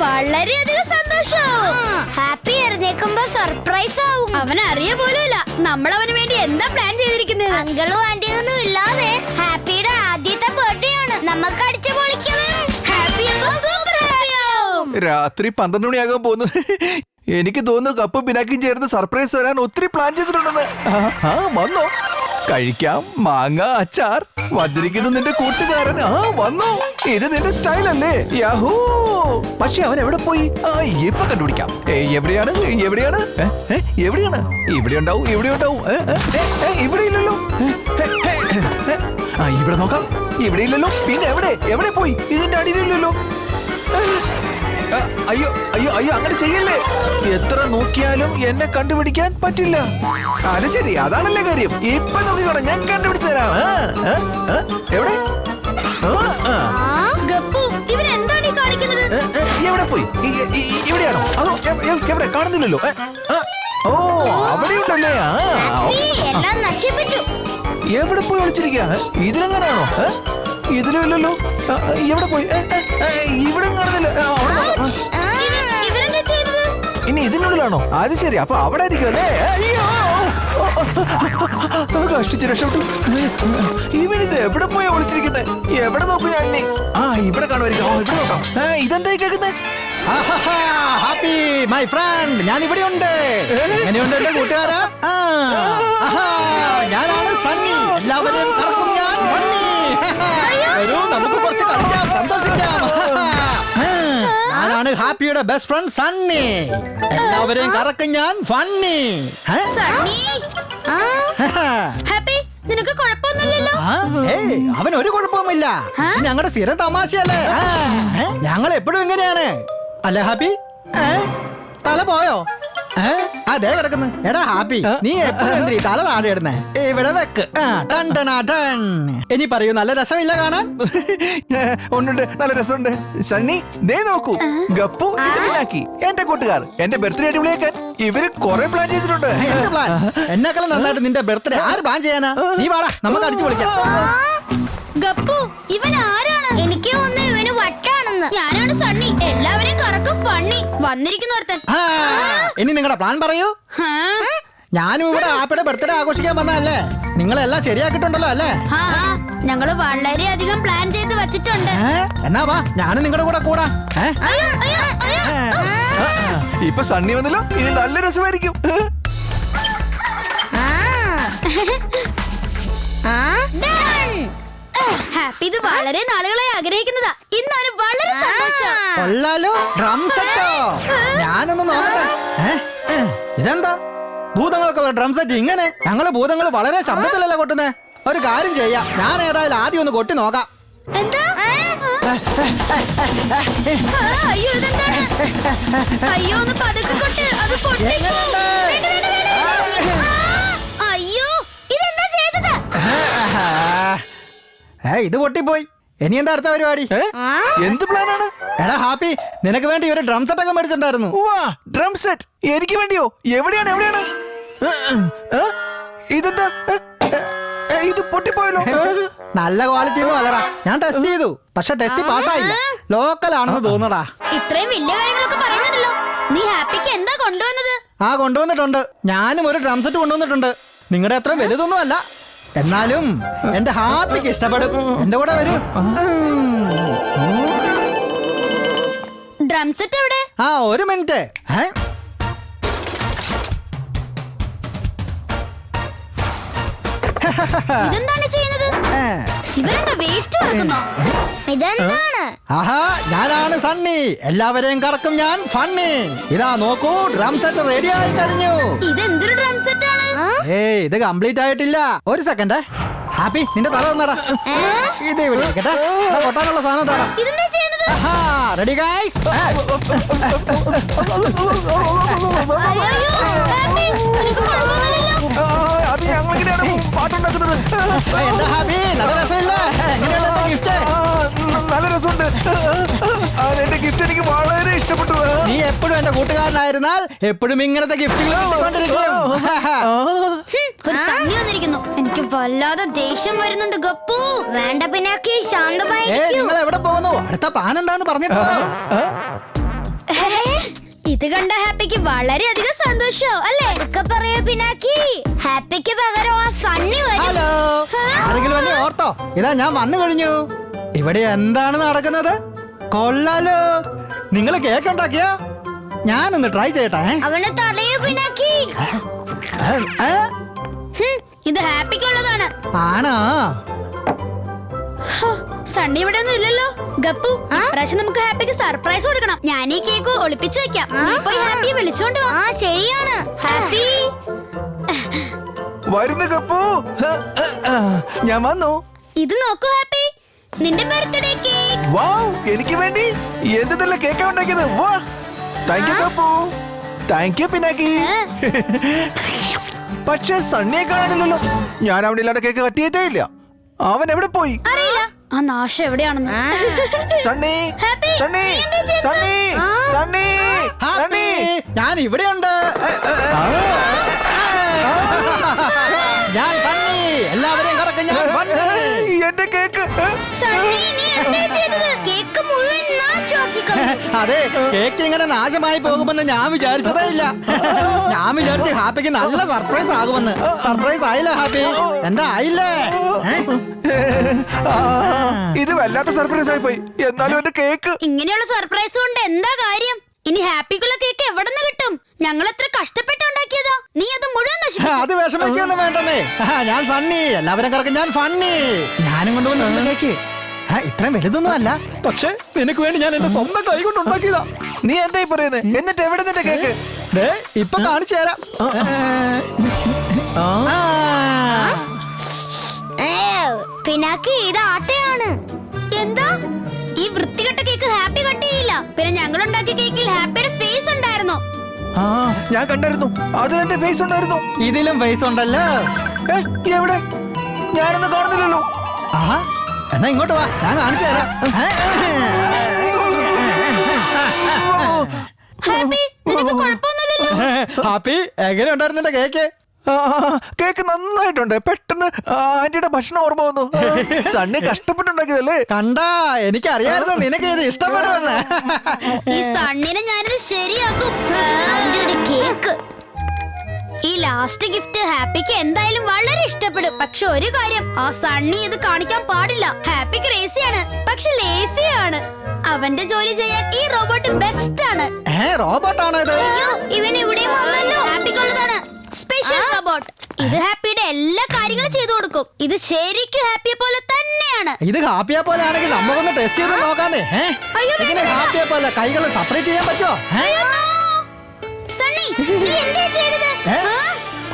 വളരെയധികം സന്തോഷാവും. Happy എറിഞ്ഞേക്കുമ്പോ surprise ആവും. അവൻ അറിയ പോലുമില്ല നമ്മൾ അവന് വേണ്ടി എന്താ പ്ലാൻ ചെയ്തിരിക്കുന്നത്. അങ്കിളും ആന്റിയും ഒന്നും ഇല്ലാതെ ഹാപ്പിയുടെ ആദ്യത്തെ ബർത്ത്ഡേ ആണ്. നമുക്ക് അടിച്ചു പൊളിക്കണം. ഹാപ്പി സൂപ്പർ ഹാപ്പിയാവും. രാത്രി 12 മണിയാകാൻ പോകുന്നു. എനിക്ക് തോന്നുന്നു കപ്പും പിനാക്കും ചേർന്ന് സർപ്രൈസ് തരാൻ ഒത്തിരി പ്ലാൻ ചെയ്തിട്ടുണ്ടെന്ന്. വന്നോ? കഴിക്കാം. മാങ്ങ അച്ചാർ. വന്നിരിക്കുന്നു നിന്റെ കൂട്ടുകാരൻ. വന്നോ? ഇത് നിന്റെ സ്റ്റൈൽ അല്ലേ? യാഹൂ. പക്ഷെ അവൻ എവിടെ പോയി? ഇപ്പൊ കണ്ടുപിടിക്കാം. എവിടെയാണ് എവിടെയാണ് എവിടെയാണ്? ഇവിടെ ഉണ്ടാവും, ഇവിടെ ഉണ്ടാവും. ഇവിടെ ഇല്ലല്ലോ. ഇവിടെ നോക്കാം. ഇവിടെ ഇല്ലല്ലോ. പിന്നെ എവിടെ എവിടെ പോയി? ഇതിന്റെ അടിയിലില്ലല്ലോ. അയ്യോ അയ്യോ അയ്യോ, അങ്ങനെ ചെയ്യല്ലേ. എത്ര നോക്കിയാലും എന്നെ കണ്ടുപിടിക്കാൻ പറ്റില്ല. അത് ശരി, അതാണല്ലേ കാര്യം. ഇപ്പൊ നോക്കിക്കോണം, ഞാൻ കണ്ടുപിടിച്ചു തരാം. എവിടെ ഗപ്പു, ഇവൻ എന്താണ് ഈ കാണിക്കുന്നത്? എവിടെ പോയി? ഇവിടെയാണോ? അതോ എവിടെ? കാണുന്നില്ലല്ലോ. ഓ, അവിടെ ഉണ്ടല്ലേ. എല്ലാം നശിപ്പിച്ചു. എവിടെ പോയി ഒളിച്ചിരിക്കുകയാണ്? ഇതിലെങ്ങനാണോ? ഇതിലും ഇല്ലല്ലോ. എവിടെ പോയി? ഇവിടെ കാണുന്നില്ല. ഇവരെന്താ ചെയ്തത്? ഇനി ഇതിനുള്ളിലാണോ? അത് ശരി, അപ്പൊ അവിടെ ആയിരിക്കും അല്ലേ? അയ്യോ, കഷ്ടിച്ച് രക്ഷപ്പെട്ടു. ഇവനിത് എവിടെ പോയാ ഒളിച്ചിരിക്കുന്നത്? എവിടെ നോക്കൂ ഞാൻ? ഇവിടെ കാണുമായിരിക്കും. ഇവിടെ നോക്കാം. ഇതെന്തായി കേൾക്കുന്നേ? ഹാപ്പി മൈ ഫ്രണ്ട്, ഞാൻ ഇവിടെ ഉണ്ട്. എങ്ങനെയുണ്ട് എന്റെ കൂട്ടുകാരാ? ഞാനാണ് സണ്ണി. എല്ലാവരെയും കറക്കും ഞാൻ ഫണ്ണി. വരൂ, നമുക്ക് കുറച്ച് കളിക്കാം, സന്തോഷിക്കാം. ഞാനാണ് ഹാപ്പിയുടെ ബെസ്റ്റ് ഫ്രണ്ട് സണ്ണി. എല്ലാവരെയും കറക്കും ഞാൻ ഫണ്ണി. സണ്ണി, ഹാപ്പി, നിനക്ക് കുഴപ്പമൊന്നുമില്ലല്ലോ? അവൻ ഒരു കുഴപ്പവുമില്ല. ഞങ്ങളുടെ സ്ഥിരം തമാശയല്ലേ. ഞങ്ങൾ എപ്പോഴും ഇങ്ങനെയാണ് അല്ലേ ഹാപ്പി? തല പോയോ? അതെ കിടക്കുന്നു. എടാ ഹാപ്പി, നീ എപ്പോഴും തല താഴെ ഇടുന്നേ? ഇവിടെ വെക്ക്. ഇനി പറയൂ, നല്ല രസമില്ല കാണാൻ? ഉണ്ട്, നല്ല രസമുണ്ട്. സണ്ണി, ദേ നോക്കൂ. ഗപ്പു, ഇത് പിനാക്കി, എന്റെ കൂട്ടുകാർ. എന്റെ ബർത്ത്ഡേ അടിപൊളിയാക്കാൻ ഇവര് കുറെ പ്ലാൻ ചെയ്തിട്ടുണ്ട്. എന്ത് പ്ലാൻ? എന്നെക്കാളും നന്നായിട്ട് നിന്റെ ബർത്ത്ഡേ ആര് പ്ലാൻ ചെയ്യാനാ? നീ വാടാ, നമുക്ക് അടിച്ചു പൊളിക്കാം. ഗപ്പു, ഇവൻ ആരാണ്? എനിക്ക് തോന്നുന്നു ഇവന് വട്ടാണെന്ന്. ഞാനാണ് സണ്ണി. എല്ലാവരെയും കറക്കും ഫണ്ണി. വന്നിരിക്കുന്നോർത്തൻ. ഇനി നിങ്ങളുടെ പ്ലാൻ പറയൂ. ഞാനും ഇവിടെ ഹാപ്പിയുടെ ബർത്ത്ഡേ ആഘോഷിക്കാൻ വന്നതല്ലേ? നിങ്ങളെല്ലാം ശരിയാക്കിയിട്ടുണ്ടല്ലോ അല്ലേ? ഞങ്ങള് വളരെയധികം പ്ലാൻ ചെയ്ത് വച്ചിട്ടുണ്ട്. എന്നാ വാ, ഞാനും നിങ്ങളുടെ കൂടെ കൂടാ. ഇപ്പൊ സണ്ണി വന്നല്ലോ, ഇനി നല്ല രസമായിരിക്കും. ഹാപ്പി ഇത് വളരെ നാളുകളായി ആഗ്രഹിക്കുന്നതാ. ഇന്ന് അവന് വളരെ സന്തോഷം. കൊള്ളാലോ, ഡ്രം സെറ്റോ? ഞാനൊന്ന് നോക്കട്ടെ. ഇതെന്താ ഭൂതങ്ങൾക്കുള്ള ഡ്രം സെറ്റ്? ഇങ്ങനെ ഞങ്ങള് ഭൂതങ്ങൾ വളരെ ശബ്ദത്തിലല്ല കൊട്ടുന്നേ. ഒരു കാര്യം ചെയ്യാം, ഞാൻ ഏതായാലും ആദ്യം ഒന്ന് കൊട്ടി നോക്കാം. എന്താ? അയ്യോ, ഇതെന്താണ്? അയ്യോ, ഒന്ന് പതുക്കെ കൊട്ട്, അത് പൊട്ടിപ്പോ. അയ്യോ, ഇതെന്താ ചെയ്തത്? ഇത് പൊട്ടിപ്പോയി. ഇനി എന്താ അടുത്ത പരിപാടി? എന്ത് പ്ലാനാണ്? എടാ ഹാപ്പി, നിനക്ക് വേണ്ടി ഒരു ഡ്രം സെറ്റ് ഒക്കെ മേടിച്ചിട്ടുണ്ടായിരുന്നു. ഡ്രം സെറ്റ് എനിക്ക് വേണ്ടിയോ? എവിടെയാണ് എവിടെയാണ്? ഇതെന്താ? ഇത് പൊട്ടിപ്പോയല്ലോ. നല്ല ക്വാളിറ്റി ഒന്നും അല്ലടാ. ഞാൻ ടെസ്റ്റ് ചെയ്തു, പക്ഷെ ടെസ്റ്റ് പാസ്സായില്ല. ലോക്കൽ ആണെന്ന് തോന്നടാ. ഇത്രയും വലിയ കാര്യങ്ങളൊക്കെ പറയുന്നുണ്ടല്ലോ. നീ ഹാപ്പിക്ക് എന്താ കൊണ്ടുവന്നത്? കൊണ്ടുവന്നിട്ടുണ്ട്. ഞാനും ഒരു ഡ്രം സെറ്റ് കൊണ്ടുവന്നിട്ടുണ്ട്. നിങ്ങളുടെ അത്ര വലുതൊന്നും അല്ല, എന്നാലും എന്റെ ഹാപ്പിക്ക് ഇഷ്ടപ്പെടും. എന്റെ കൂടെ വരൂ. ഡ്രം സെറ്റ് എവിടെ? ഒരു മിനിറ്റ്. ഇതെന്താണ് ചെയ്യുന്നത്? ഇവരെന്താ വേസ്റ്റ് കൊടുക്കുന്നോ? ഇതെന്താണ്? ഞാനാണ് സണ്ണി. എല്ലാവരെയും കറക്കും ഞാൻ ഫണ്ണി. ഇതാ നോക്കൂ, ഡ്രം സെറ്റ് റെഡി ആയി കഴിഞ്ഞു. ഇതെന്തൊരു ഡ്രം സെറ്റ് ആണ്? ഇത് കംപ്ലീറ്റ് ആയിട്ടില്ല. ഒരു സെക്കൻഡ്. ഹാപ്പി, നിന്റെ തല തന്നടാ. ഇത് ഇവിടെ കേട്ടാ, കൊട്ടാനുള്ള സാധനം തടാ. ഇതെന്താ ചെയ്യുന്നത്? Ready guys. അത് ഞങ്ങളെങ്ങനെയാണ് പാട്ടുണ്ടാക്കുന്നത്? എന്താ ഹാപ്പി, നല്ല രസമില്ല? എങ്ങനെയാണ് ഗിഫ്റ്റ്? നല്ല രസമുണ്ട്. എന്റെ ഗിഫ്റ്റ് എനിക്ക് വളരെ ഇഷ്ടപ്പെട്ടു. നീ എപ്പോഴും എന്റെ കൂട്ടുകാരനായിരുന്നാൽ എപ്പോഴും ഇങ്ങനത്തെ ഗിഫ്റ്റുകൾ ഒരു സണ്ണി വന്നിരിക്കുന്നു. എനിക്ക് വല്ലാതെ ദേഷ്യം വരുന്നുണ്ട് ഗപ്പു. വേണ്ട പിന്നാക്കി, ശാന്തമായി. നിങ്ങൾ എവിടെ പോകുന്നു? അടുത്ത പ്ലാൻ എന്താന്ന് പറഞ്ഞിട്ടോ? ഇത് കണ്ട ഹാപ്പിക്ക് വളരെയധികം സന്തോഷവും അല്ലേ? ഒക്കെ പറയാ പിനാക്കി. ഹാപ്പിക്ക് പകരം ആ സണ്ണി വരും. ഹലോ, ആരെങ്കിലും വന്നെ ഓർത്തോ? ഇതാ ഞാൻ വന്നു കഴിഞ്ഞു. ഇവിടെ എന്താണ് നടക്കുന്നത്? കൊള്ളാലോ, നിങ്ങൾ കേക്ക് ഉണ്ടാക്കിയോ? ഞാനൊന്ന് ട്രൈ ചെയ്യട്ടെ. അവനെ തടയൂ പിനാക്കി. ഇത് ഹാപ്പിക്കുള്ളതാണ്. ആണോ? സണ്ണി ഇവിടെ ഒന്നും ഇല്ലല്ലോ. ഗപ്പു, ഇപ്രാവശ്യം നമുക്ക് ഹാപ്പിക്ക് സർപ്രൈസ് കൊടുക്കണം. ഞാൻ ഈ കേക്ക് ഒളിപ്പിച്ചു വെക്കാം. നീ പോയി ഹാപ്പിയെ വിളിച്ചോണ്ട് വാ. ആ ശരിയാണ്. ഹാപ്പി വരുന്ന കപ്പു. ഞാൻ വന്നു. ഇത് നോക്കൂ ഹാപ്പി, നിന്റെ ബർത്ത്ഡേ കേക്ക്. വാവ്, എനിക്ക് വേണ്ടി എന്ത് നല്ല കേക്കാ ഉണ്ടാക്കിയത്. വാ, thank you cup. Thank you Pinaki. പക്ഷെ സണ്ണിയെ കാണാനില്ലല്ലോ. ഞാൻ അവിടെ ഇല്ലാതെ കേക്ക് കട്ട് ചെയ്തേ ഇല്ല. അവൻ എവിടെ പോയി? അറിയില്ല, ആ നാശം എവിടെയാണെന്ന്. സണ്ണി, ഹാപ്പി, സണ്ണി, നീ എന്താ ചെയ്തത്? സണ്ണി, സണ്ണി, സണ്ണി. ഞാൻ ഇവിടെയുണ്ട്. ഞാൻ സണ്ണി. എല്ലാവരെയും കറക്കം ഞാൻ സണ്ണി. എന്റെ കേക്ക്. സണ്ണി, നീ എന്താ ചെയ്തത്? കേക്ക് മുഴുവൻ നാശമാക്കി കളഞ്ഞു. അതെ, കേക്ക് ഇങ്ങനെ നാശമായി പോകുമെന്ന് ഞാൻ വിചാരിച്ചതേ ഇല്ല. ഞാൻ വിചാരിച്ചു ഹാപ്പിക്ക് നല്ല സർപ്രൈസ് ആകുമെന്ന്. സർപ്രൈസ് ആയില്ല ഹാപ്പി? എന്താ ആയില്ലേ? ഇത് വല്ലാത്ത സർപ്രൈസ് ആയി പോയി. എന്നാലും എന്റെ കേക്ക്. ഇങ്ങനെയുള്ള സർപ്രൈസ് കൊണ്ട് എന്താ കാര്യം? ഇനി ഹാപ്പിക്കുള്ള കേക്ക് എവിടെ നിന്ന് കിട്ടും? ഞങ്ങൾ എത്ര കഷ്ടപ്പെട്ടുണ്ടാക്കിയതാ. നീ അത് മുഴുവൻ നശിപ്പിച്ചു. അത് വിഷമിക്കൊന്നും വേണ്ടെന്നേ. ഞാൻ സണ്ണി, എല്ലാവരും കറക്കം ഞാൻ ഫണ്ണി. ഞാനും കൊണ്ടുവന്ന കേക്ക് ഇത്രയും വലുതൊന്നും അല്ല, പക്ഷെ നിനക്ക് വേണ്ടി ഞാൻ എന്റെ സ്വന്തം കൈ കൊണ്ട് ഉണ്ടാക്കിയതാ. നീ എന്തായി പറയുന്നത്? എന്നിട്ട് എവിടെ നിന്റെ കേക്ക്? ഇപ്പൊ കാണിച്ചു തരാം. പിനാക്കി ഇത് ആട്ടയാണ്. എന്താ? ഈ വൃത്തികെട്ട കേക്ക് ഹാപ്പി കട്ട് ചെയ്യില്ല. പിന്നെ ഞങ്ങൾ ഉണ്ടാക്കിയ കേക്കിൽ ഹാപ്പിയുടെ ഫേസ് ഉണ്ടായിരുന്നോ? ആ, ഞാൻ കണ്ടായിരുന്നു. അതിൽ എന്റെ ഫേസ് ഉണ്ടായിരുന്നു. ഇതിലും ഫേസ് ഉണ്ടല്ലോ. എവിടെ? ഞാനൊന്നും കാണുന്നില്ലല്ലോ. ആ, എന്നാ ഇങ്ങോട്ട് വാ, ഞാൻ കാണിച്ചു തരാം. ഹാപ്പി, നിനക്ക് കുഴപ്പമൊന്നുമില്ലല്ലോ. ഹാപ്പി, എങ്ങനെ ഉണ്ടായിരുന്നു എന്റെ കേക്ക്? കേക്ക് നന്നായിട്ടുണ്ട്. പെട്ടെന്ന് ആന്റിയുടെ ഭക്ഷണം ഓർമ്മ വന്നു. സണ്ണി കഷ്ടപ്പെട്ടുണ്ടാക്കിയതല്ലേ? കണ്ടാ, എനിക്കറിയായിരുന്നു നിനക്ക് ഇത് ഇഷ്ടപ്പെടുമെന്ന്. ഈ സണ്ണിനെ ഞാനിത് ശരിയാക്കും. അവന്റെ ഒരു കേക്ക്. ഈ ലാസ്റ്റ് ഗിഫ്റ്റ് ഹാപ്പിക്ക് എന്തായാലും വളരെ ഇഷ്ടപ്പെടും. പക്ഷെ ഒരു കാര്യം, ആ സണ്ണി ഇത് കാണിക്കാൻ പാടില്ല. ഹാപ്പി ക്രേസിയാണ്, പക്ഷെ ലേസിയാണ്. അവന്റെ ജോലി ചെയ്യാൻ ഈ റോബോട്ട് ബെസ്റ്റ് ആണ്. റോബോട്ടാണോ ഇത്? അയ്യോ, ഇവൻ ഇവിടെയും വന്നല്ലോ. ഹാപ്പിക്കുള്ളതാണ് സ്പെഷ്യൽ റോബോട്ട്. ഇത് ഹാപ്പിയുടെ എല്ലാ കാര്യങ്ങളും ചെയ്തു കൊടുക്കും. ഇത് ശരിക്കും ഹാപ്പിയെ പോലെ തന്നെയാണ്. ഇത് ഹാപ്പിയെ പോലെ ആണെങ്കിൽ നമുക്കൊന്ന് ടെസ്റ്റ് ചെയ്ത് നോക്കാന്നേ. അയ്യോ, ഇങ്ങനെ ഹാപ്പിയെ പോലെ കൈകൾ സെപ്പറേറ്റ് ചെയ്യാൻ പറ്റോ? സണ്ണി, നീ എന്താ ചെയ്തത്?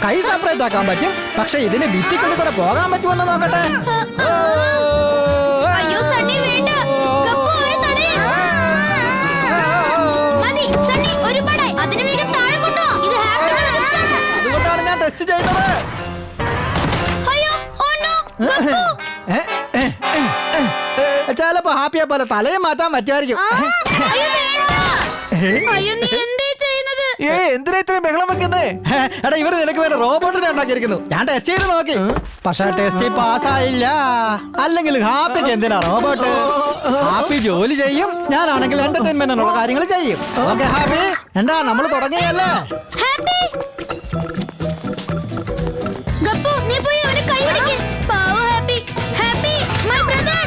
കൈ സെപ്പറേറ്റ് ആക്കാൻ പറ്റും, പക്ഷെ ഇതിന് ഭിത്തിക്കുള്ളിൽ കൂടെ പോകാൻ പറ്റുമെന്ന് നോക്കട്ടെ. അയ്യോ സണ്ണി, വേണ്ട. ഗപ്പു, അവനെ തടയ്. മതി സണ്ണി, ഒരുപാടായി. അതിന് വേഗം താഴെ കൊണ്ടുവാ. ഇത് ഹാപ്പിക്കുള്ള ഗിഫ്റ്റാണ്. അതുകൊണ്ടാണ് ഞാൻ ടെസ്റ്റ് ചെയ്തത്. അയ്യോ, ഓ നോ, ഗപ്പു. ചിലപ്പോ ഹാപ്പിയെ പോലെ തലയും മാറ്റാൻ പറ്റുമായിരിക്കും. അയ്യോ വേണ്ട. അയ്യോ, നീ എന്തേ ചെയ്യുന്നത്? എന്തിനാ ഇത്രയും ബഹളം വെക്കുന്നേ? എടാ, ഇവര് നിനക്ക് വേണ്ടി റോബോട്ടിനെ ഉണ്ടാക്കിയിരിക്കുന്നു. ഞാൻ ടെസ്റ്റ് ചെയ്ത് നോക്കി, പക്ഷെ ടെസ്റ്റ് പാസ്സായില്ല. അല്ലെങ്കിൽ ഹാപ്പിക്ക് എന്തിനാ റോബോട്ട്? ഹാപ്പി ജോലി ചെയ്യും, ഞാനാണെങ്കിൽ എന്റർടൈൻമെന്റിനുള്ള കാര്യങ്ങൾ ചെയ്യും. ഓക്കെ ഹാപ്പി, എന്താ നമ്മൾ തുടങ്ങിയല്ലേ? ഹാപ്പി, ഗപ്പു, നീ പോയി അവനെ കൈ പിടിക്ക്. പാവ ഹാപ്പി. Happy, my brother.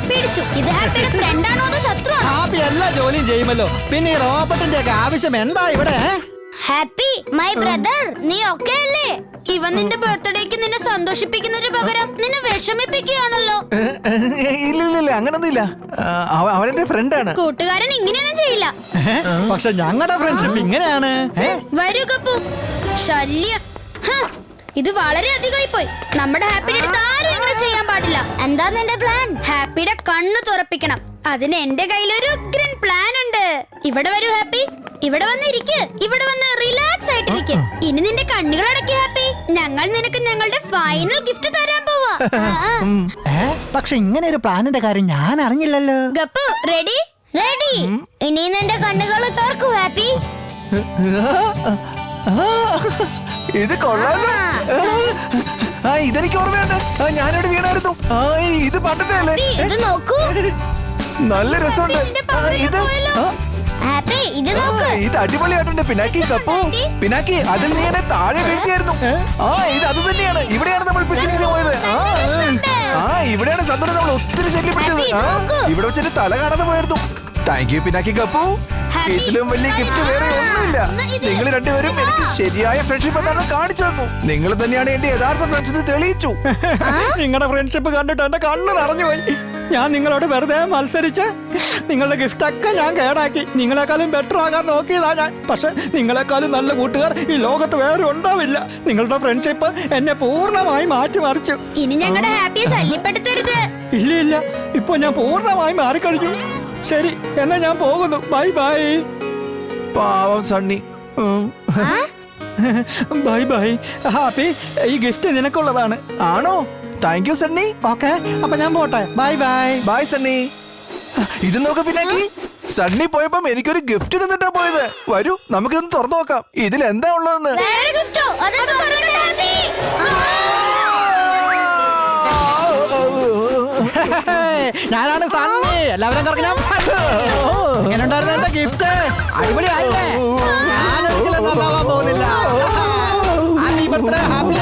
പിടിച്ചു. ഇത് ഹാപ്പിയുടെ ഫ്രണ്ട് ആണോ അതോ ശത്രുവാണോ? ഹാപ്പി എല്ലാ ജോലിയും ചെയ്യുമല്ലോ, പിന്നെ ഈ റോബോട്ടിന്റെ ഒക്കെ ആവശ്യം എന്താ ഇവിടെ? ഹാപ്പി, മൈ ബ്രദർ, നീ ഒക്കെ അല്ലേ? ഇവൻ നിന്റെ ബർത്ത്ഡേക്ക് നിന്നെ സന്തോഷിപ്പിക്കുന്നതിന് പകരം നിന്നെ വിഷമിപ്പിക്കുകയാണല്ലോ. ഇല്ല, അങ്ങനൊന്നുമില്ല. അവനെന്റെ ഫ്രണ്ടാണ്. കൂട്ടുകാരൻ ഇങ്ങനെയൊന്നും ചെയ്യില്ല. പക്ഷെ ഞങ്ങളുടെ ഫ്രണ്ട്ഷിപ്പ് ഇങ്ങനെയാണ്. വരൂ ഗപ്പു. ശല്യം. ഇത് വളരെ അധികമായി പോയി. നമ്മുടെ ഹാപ്പിയുടെ അടുത്ത് ആരും ഇങ്ങനെ ചെയ്യാൻ പാടില്ല. എന്താ നിന്റെ പ്ലാൻ? ഹാപ്പിയുടെ കണ്ണ് തുറപ്പിക്കണം. അതിന് എന്റെ കയ്യിൽ ഒരു ഉഗ്രൻ പ്ലാൻ ഉണ്ട്. ഇവിടെ വരൂ ഹാപ്പി. ഇവിടെ വന്ന് ഇരിക്ക്. ഇവിടെ വന്ന് റിലാക്സ് ആയിട്ടിരിക്ക്. ഇനി നിന്റെ കണ്ണുകൾ അടക്കി ഹാപ്പി. ഞങ്ങൾ നിനക്ക് ഞങ്ങളുടെ ഫൈനൽ ഗിഫ്റ്റ് തരാൻ പോവാ. പക്ഷെ ഇങ്ങനെ ഒരു പ്ലാനിന്റെ കാര്യം ഞാൻ അറിഞ്ഞില്ലല്ലോ. ഗപ്പു, റെഡി? റെഡി. ഇനി നിന്റെ കണ്ണുകൾ തുറക്കൂ ഹാപ്പി. ഇത് കൊള്ളാലോ. ഇതെനിക്ക് ഓർമ്മയുണ്ട്. ഞാനിവിടെ വീണായിരുന്നു. ഇത് പണ്ടത്തെ അല്ലേ? ഇത് നോക്കൂ. നല്ല രസമുണ്ട്. നിന്റെ പവർ ഇത് പോയല്ലോ. ഹാപ്പി ഇത് നോക്ക്. ഇത് അടിപൊളിയായിട്ടുണ്ട് പിനാക്കി കപ്പു. പിനാക്കി അതിൽ നീ എന്നെ താഴെ വീഴ്ത്തിയായിരുന്നു. ഇത് അത് തന്നെയാണ്. ഇവിടെയാണ് നമ്മൾ പിക്നിക്കിന് പോയത്. ഇവിടെയാണ് സന്ദർഭം നമ്മൾ ഒത്തിരി ശല്യപ്പെട്ടത്. ഇവിടെ വെച്ചിട്ട് തല കാണാതെ പോയിരുന്നു. Thank you Pinaki cup. ഇതിലും വലിയ ഗിഫ്റ്റ് വേറെ ഒന്നുമില്ല. നിങ്ങൾ രണ്ടുപേരും എനിക്ക് ശരിയായ ഫ്രണ്ട്ഷിപ്പ് എന്താണെന്ന് കാണിച്ചു തന്നു. നിങ്ങൾ തന്നെയാണ് എന്റെ യഥാർത്ഥ ഫ്രണ്ട്ഷിപ്പ് തെളിയിച്ചു. നിങ്ങളുടെ ഫ്രണ്ട്ഷിപ്പ് കണ്ടിട്ട് എന്റെ കണ്ണ് നിറഞ്ഞു പോയി. ഞാൻ നിങ്ങളോട് വെറുതെ മത്സരിച്ച് നിങ്ങളുടെ ഗിഫ്റ്റ് ഒക്കെ ഞാൻ കേടാക്കി. നിങ്ങളെക്കാളും ബെറ്റർ ആകാൻ നോക്കിയതാ ഞാൻ. പക്ഷെ നിങ്ങളെക്കാളും നല്ല കൂട്ടുകാർ ഈ ലോകത്ത് വേറെ ഉണ്ടാവില്ല. നിങ്ങളുടെ ഫ്രണ്ട്ഷിപ്പ് എന്നെ പൂർണ്ണമായി മാറ്റിമറിച്ചു. ഇനി ഞങ്ങളുടെ ഹാപ്പിയെ ശല്യപ്പെടുത്തരുത്. ഇല്ല ഇല്ല, ഇപ്പൊ ഞാൻ പൂർണ്ണമായി മാറിക്കഴിഞ്ഞു. ശരി, എന്നാ ഞാൻ പോകുന്നു. Bye bye. പാവം സണ്ണി. Bye bye. ഹാപ്പി, ഈ ഗിഫ്റ്റ് നിനക്കുള്ളതാണ്. ആണോ? Thank you Sunny. ഓക്കെ, അപ്പൊ ഞാൻ പോട്ടെ. Bye bye. ബൈ സണ്ണി. ഇത് നോക്ക പിന്നാക്കി. സണ്ണി പോയപ്പം എനിക്കൊരു ഗിഫ്റ്റ് തന്നിട്ടാ പോയത്. വരൂ നമുക്കിതൊന്ന് തുറന്നു നോക്കാം. ഇതിൽ എന്താ ഉള്ളതെന്ന്. വേറെ ഗിഫ്റ്റോ? അതൊന്ന് തുറക്കട്ടെ ഹാപ്പി. ഞാനാണ് സണ്ണി. എല്ലാവരും കറങ്ങാൻ എങ്ങനെയുണ്ടായിരുന്നു എന്റെ ഗിഫ്റ്റ്? അടിപൊളി ആയില്ലേ? ഞാനൊരിക്കലും നന്നാവാൻ പോകുന്നില്ല. Happy birthday happy.